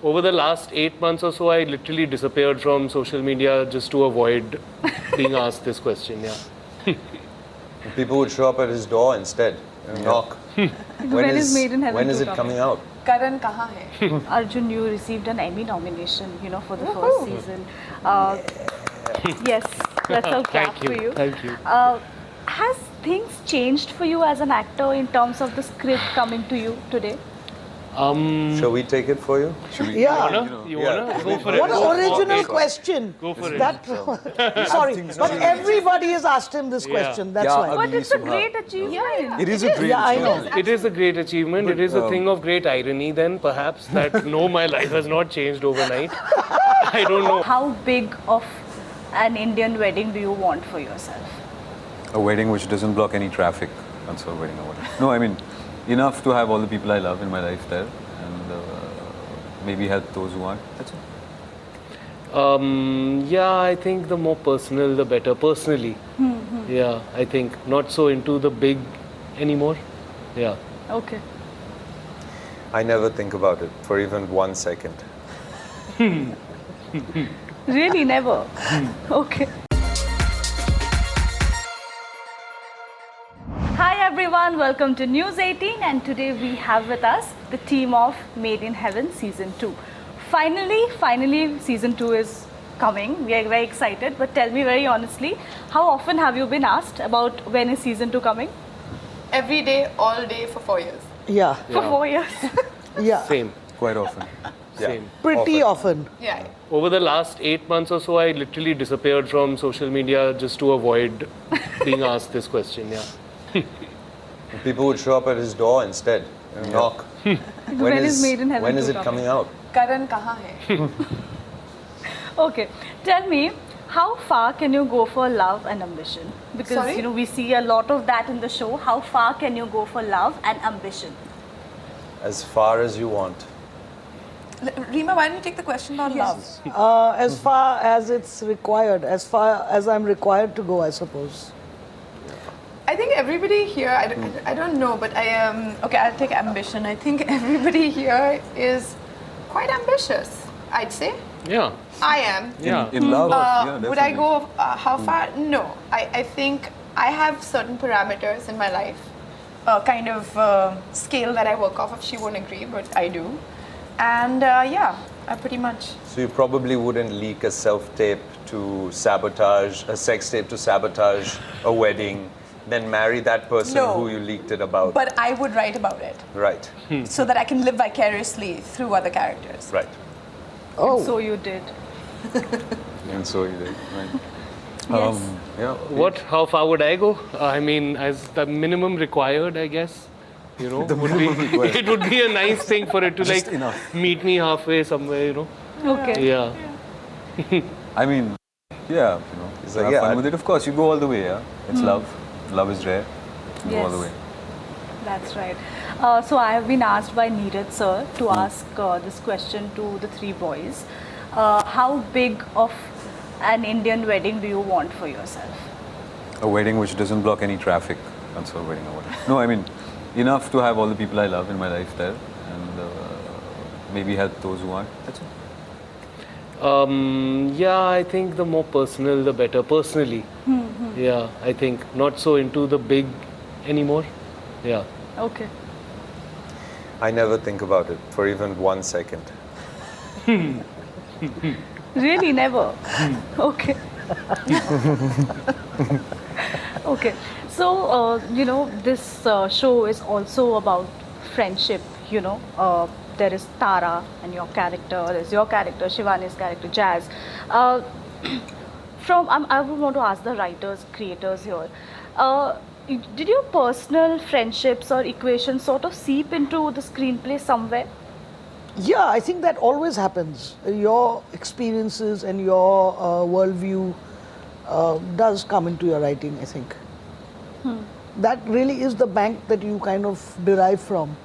Over the last 8 months or so, I literally disappeared from social media just to avoid being asked this question. Yeah. People would show up at his door instead and knock. When is Made in Heaven When is 2 it coming out? Karan kahan hai? Arjun, you received an Emmy nomination, for the first season. Yes, let's all clap Thank you. for you. Thank you. Has things changed for you as an actor in terms of the script coming to you today? Shall we take it for you? Yeah. You wanna? Go for it. What Go an for original it. question. Go for it. That, sorry, but everybody has asked him this question. That's why. But it's a great achievement. It is a great Yeah, I know. achievement. It is a great achievement. It is a thing of great irony then, perhaps, that no, my life has not changed overnight. I don't know. How big of an Indian wedding do you want for yourself? A wedding which doesn't block any traffic. That's a wedding I want. No, I mean, enough to have all the people I love in my life there, and maybe help those who aren't. That's it. Yeah, I think the more personal, the better. Personally, yeah, I think not so into the big anymore. Yeah. Okay. I never think about it for even 1 second. Really, never? Okay. Hi everyone, welcome to News 18, and today we have with us the team of Made in Heaven Season 2. Finally Season 2 is coming. We are very excited, but tell me very honestly, how often have you been asked about when is Season 2 coming? Every day, all day for 4 years. Yeah, For 4 years. yeah. Same. Quite often. Same. Pretty often. Yeah. Over the last 8 months or so, I literally disappeared from social media just to avoid being asked this question. Yeah. People would show up at his door instead and knock. When is Made in Heaven When is 2 it coming out? Karan kahan hai? Okay, tell me, how far can you go for love and ambition? Because Sorry? we see a lot of that in the show. How far can you go for love and ambition? As far as you want. Reema, why don't you take the question about love? As far as it's required, as far as I'm required to go, I suppose. I think everybody here, I don't know, but I am, okay, I'll take ambition. I think everybody here is quite ambitious, I'd say. Yeah. I am. Yeah. In love, yeah, Would I definitely. go how far? No. I think I have certain parameters in my life, kind of scale that I work off of. She won't agree, but I do. And yeah, I pretty much. So you probably wouldn't leak a self-tape to sabotage, a sex tape to sabotage a wedding, then marry that person No. who you leaked it about. But I would write about it Right, so that I can live vicariously through other characters. right. Oh, So you did. And so you did. Right. Yes. Yeah. What? How far would I go? I mean, as the minimum required, I guess. The would minimum be, required. it would be a nice thing for it to Just like enough. meet me halfway somewhere. Okay. Yeah. I mean, yeah, It's you like, have yeah, fun I- with it. Of course, you go all the way. Yeah, it's love. Love is rare. You go all the Yes. way. That's right. So I have been asked by Neeraj sir to ask this question to the three boys. How big of an Indian wedding do you want for yourself? A wedding which doesn't block any traffic. That's a wedding I want. No, I mean, enough to have all the people I love in my life there, and maybe help those who aren't. That's it. Yeah, I think the more personal, the better. Personally, yeah, I think not so into the big anymore. Yeah. Okay. I never think about it for even 1 second. Really, never. Okay. Okay. So this show is also about friendship. There is Tara and your character. There's your character, Shivani's character, Jazz. I would want to ask the writers, creators here. Did your personal friendships or equations sort of seep into the screenplay somewhere? yeah, I think that always happens. Your experiences and your worldview does come into your writing, I think. That really is the bank that you kind of derive from.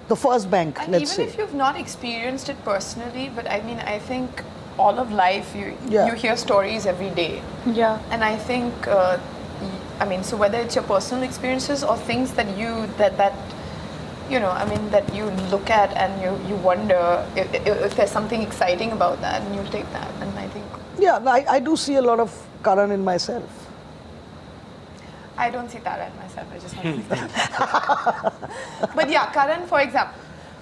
The first bank, And let's even say. if you've not experienced it personally, but I mean, I think all of life, you hear stories every day. Yeah. And I think, I mean, so whether it's your personal experiences or things that I mean, that you look at and you wonder if there's something exciting about that, and you'll take that. And I think Yeah, I do see a lot of Karan in myself. I don't see Tara in myself. I just want to say that. But yeah, Karan, for example,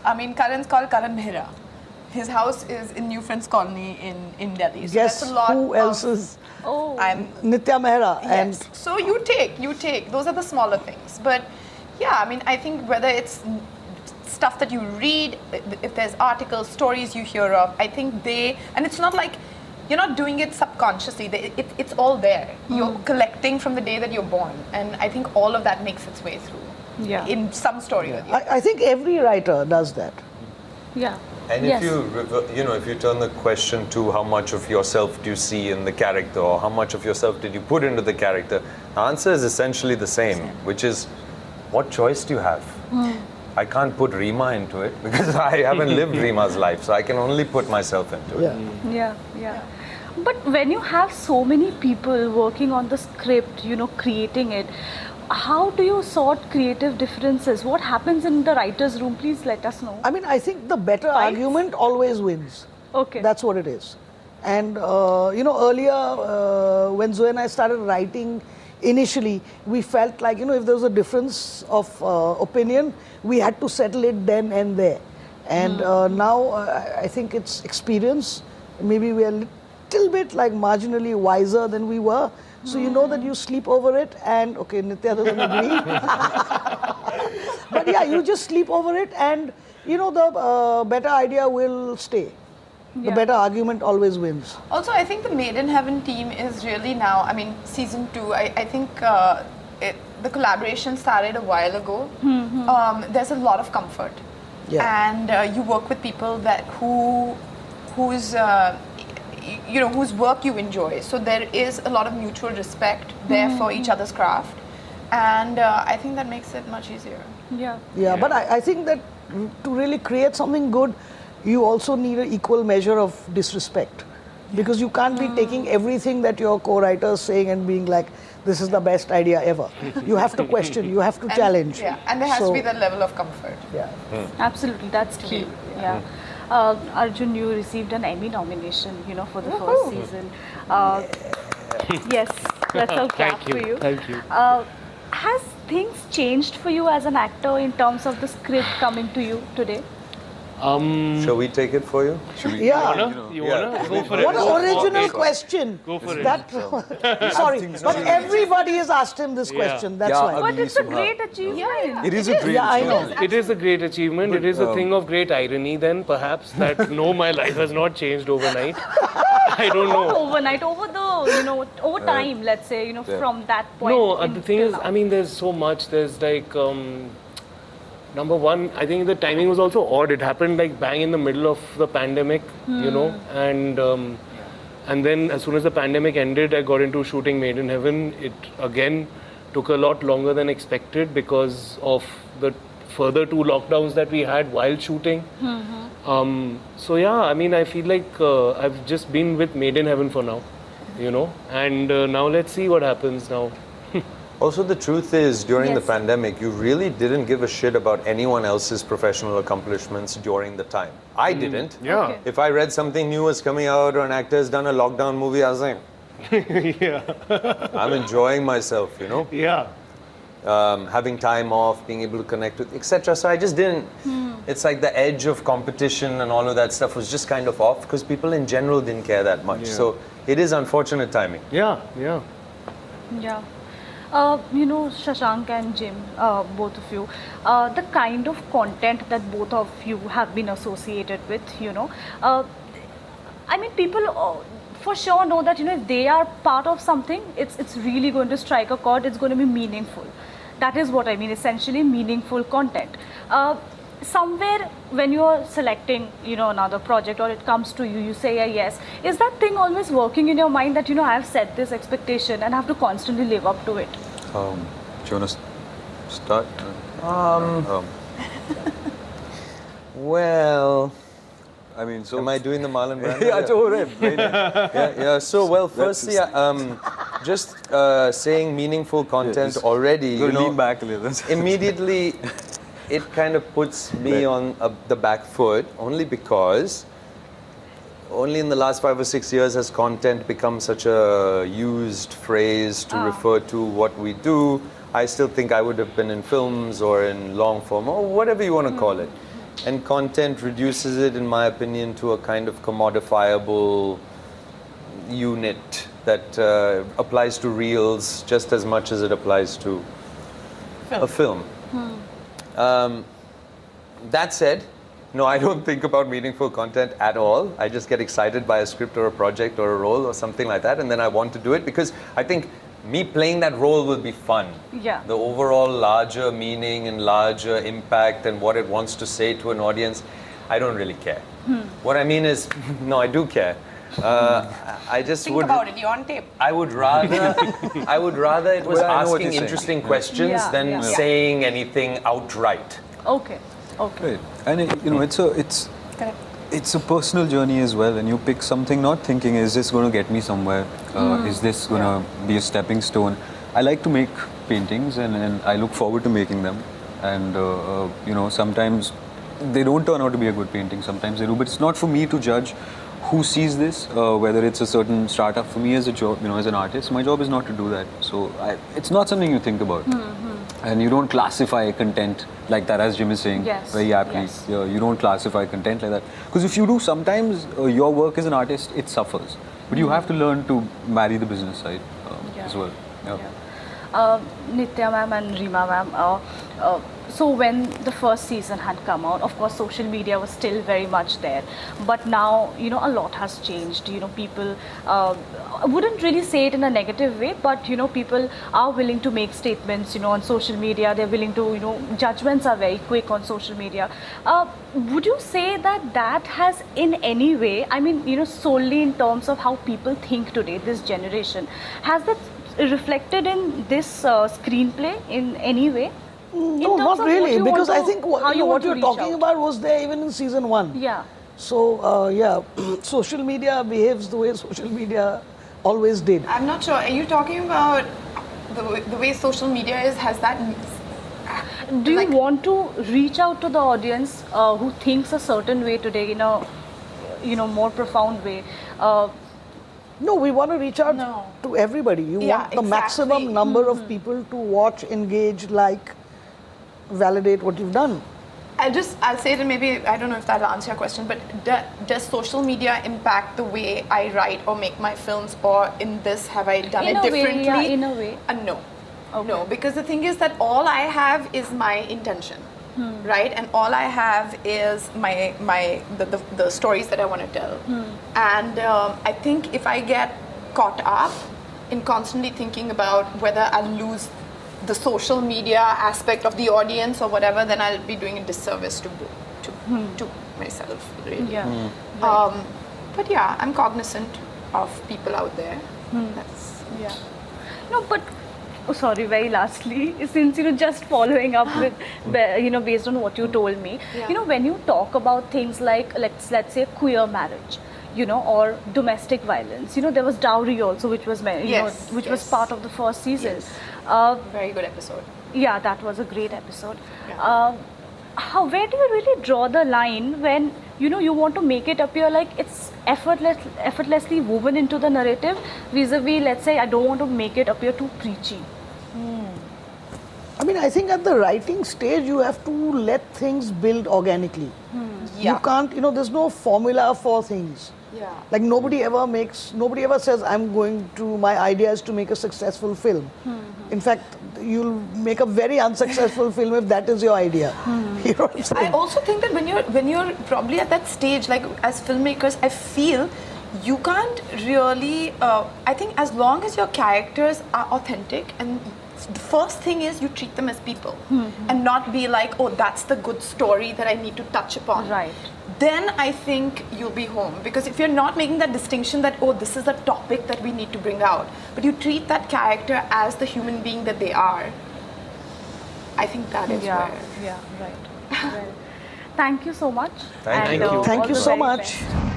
I mean, Karan's called Karan Mehra. His house is in New Friends Colony in Delhi. So Guess that's a lot who else is? Oh. Nitya Mehra. Yes. And So you take. Those are the smaller things. But yeah, I mean, I think whether it's stuff that you read, if there's articles, stories you hear of, I think and it's not like you're not doing it subconsciously. It's all there. You're collecting from the day that you're born. And I think all of that makes its way through in some story or the other. I think every writer does that. Yeah. And Yes. if you turn the question to how much of yourself do you see in the character, or how much of yourself did you put into the character, the answer is essentially the same, which is, what choice do you have? I can't put Reema into it because I haven't lived Reema's life, so I can only put myself into it. Yeah. But when you have so many people working on the script, creating it, how do you sort creative differences? What happens in the writer's room? Please let us know. I mean, I think the better Fights? argument always wins. Okay. That's what it is. And, earlier when Zoe and I started writing, initially, we felt like, if there was a difference of opinion, we had to settle it then and there. And now I think it's experience. Maybe we are a little bit like marginally wiser than we were. So you know that you sleep over it and, okay, Nitya doesn't agree. But yeah, you just sleep over it and, the better idea will stay. The Yeah. better argument always wins. Also, I think the Made in Heaven team is really now, I mean, season 2, I think the collaboration started a while ago. There's a lot of comfort. Yeah. And you work with people whose work you enjoy. So there is a lot of mutual respect there for each other's craft. And I think that makes it much easier. Yeah. Yeah, but I think that to really create something good, you also need an equal measure of disrespect. Because you can't be taking everything that your co-writer is saying and being like, this is the best idea ever. You have to question, you have to challenge. Yeah, and there has to So- be that level of comfort. Yeah. Absolutely, that's key. Yeah. Arjun, you received an Emmy nomination, for the Woohoo. first season. Yes, let's all clap Thank you. for you. Thank you. Has things changed for you as an actor in terms of the script coming to you today? Shall we take it for you? Yeah. You Yeah. wanna? Go for it. What Go an for original it. question. Go for it. Sorry, but everybody has asked him this question. That's Yeah, why. But it's a great achievement. It is a dream. Yeah, I know. It is a great achievement. It is a thing of great irony then, perhaps, that no, my life has not changed overnight. I don't Not know. overnight, over the, over time, let's say, from that point. No, in the thing till is, now. I mean, there's so much. There's like, number one, I think the timing was also odd. It happened like bang in the middle of the pandemic, and then as soon as the pandemic ended, I got into shooting Made in Heaven. It again took a lot longer than expected because of the further 2 lockdowns that we had while shooting. So yeah, I mean, I feel like I've just been with Made in Heaven for now, and now let's see what happens now. Also, the truth is, during the pandemic, you really didn't give a shit about anyone else's professional accomplishments during the time. I didn't. Yeah. Okay. If I read something new was coming out or an actor has done a lockdown movie, I was like, I'm enjoying myself, Yeah. having time off, being able to connect with, etc. So I just didn't. It's like the edge of competition and all of that stuff was just kind of off because people in general didn't care that much. Yeah. So it is unfortunate timing. Yeah. Yeah. Shashank and Jim, both of you, the kind of content that both of you have been associated with, I mean, people for sure know that, if they are part of something, it's really going to strike a chord, it's going to be meaningful. That is what I mean, essentially meaningful content. Somewhere when you're selecting, another project or it comes to you, you say a yes. Is that thing always working in your mind that, I have set this expectation and have to constantly live up to it? Do you want to start? Well, I mean, so am I doing the Marlon Brando? yeah, go ahead. Yeah. So, well, firstly, just saying meaningful content already, Go lean back a little. immediately it kind of puts me on the back foot only because only in the last 5 or 6 years has content become such a used phrase to refer to what we do. I still think I would have been in films or in long form or whatever you want to call it. And content reduces it, in my opinion, to a kind of commodifiable unit that applies to reels just as much as it applies to a film. That said, no, I don't think about meaningful content at all. I just get excited by a script or a project or a role or something like that, and then I want to do it because I think me playing that role will be fun. Yeah. The overall larger meaning and larger impact and what it wants to say to an audience, I don't really care. What I mean is, no, I do care. I just Think would. about it. You're on tape. I would rather it was Well, I know what asking you're saying. interesting questions Yeah, than yeah. saying anything outright. Okay. Okay. Right. And it's a personal journey as well, and you pick something not thinking, is this going to get me somewhere? Is this going to be a stepping stone? I like to make paintings, and I look forward to making them. And sometimes they don't turn out to be a good painting. Sometimes they do, but it's not for me to judge who sees this, whether it's a certain startup. For me as a job, as an artist, my job is not to do that. So it's not something you think about. And you don't classify content like that, as Jim is saying very aptly. Yes. You don't classify content like that. Because if you do, sometimes your work as an artist, it suffers. But you have to learn to marry the business side as well. Yeah. Nitya ma'am and Reema ma'am, so when the first season had come out, of course social media was still very much there, but now a lot has changed. People I wouldn't really say it in a negative way, but people are willing to make statements on social media. They're willing to judgments are very quick on social media. Would you say that has in any way, I mean solely in terms of how people think today, this generation, has that reflected in this screenplay in any way? No, terms not of really, what you because want I think how you want what to you're reach talking out. about was there even in season 1. Yeah. So, social media behaves the way social media always did. I'm not sure. Are you talking about the way social media is? Has that? Do you like- want to reach out to the audience who thinks a certain way today in a more profound way? No, we want to reach out No. to everybody. You Yeah, want the exactly. maximum number of people to watch, engage, like, validate what you've done. I'll say it, and maybe I don't know if that'll answer your question, but does social media impact the way I write or make my films, or in this have I done In it a way, differently? yeah, in a way. No. Okay. No, because the thing is that all I have is my intention, right? And all I have is the stories that I want to tell. And I think if I get caught up in constantly thinking about whether I'll lose the social media aspect of the audience or whatever, then I'll be doing a disservice to myself, really. Yeah. But yeah, I'm cognizant of people out there. That's Yeah. No, but sorry, very lastly, since just following up with based on what you told me, Yeah. when you talk about things like let's say queer marriage, or domestic violence, there was dowry also, which was Yes, which was yes. part of the first season. Yes. Very good episode. Yeah, that was a great episode. Yeah. Where do you really draw the line when you want to make it appear like it's effortlessly woven into the narrative, vis-a-vis, let's say, I don't want to make it appear too preachy? I mean, I think at the writing stage, you have to let things build organically. Yeah. You can't, there's no formula for things. Yeah. Like nobody ever says, my idea is to make a successful film. In fact, you'll make a very unsuccessful film if that is your idea. You know what I'm I saying? also think that when you're probably at that stage, like as filmmakers, I feel you can't really. I think as long as your characters are authentic, and the first thing is you treat them as people, and not be like, oh, that's the good story that I need to touch upon. Right. Then I think you'll be home, because if you're not making that distinction that, oh, this is a topic that we need to bring out, but you treat that character as the human being that they are, I think that is Yeah, where. yeah, right. Well, thank you so much. Thank and, you. all Thank you the so very much. best.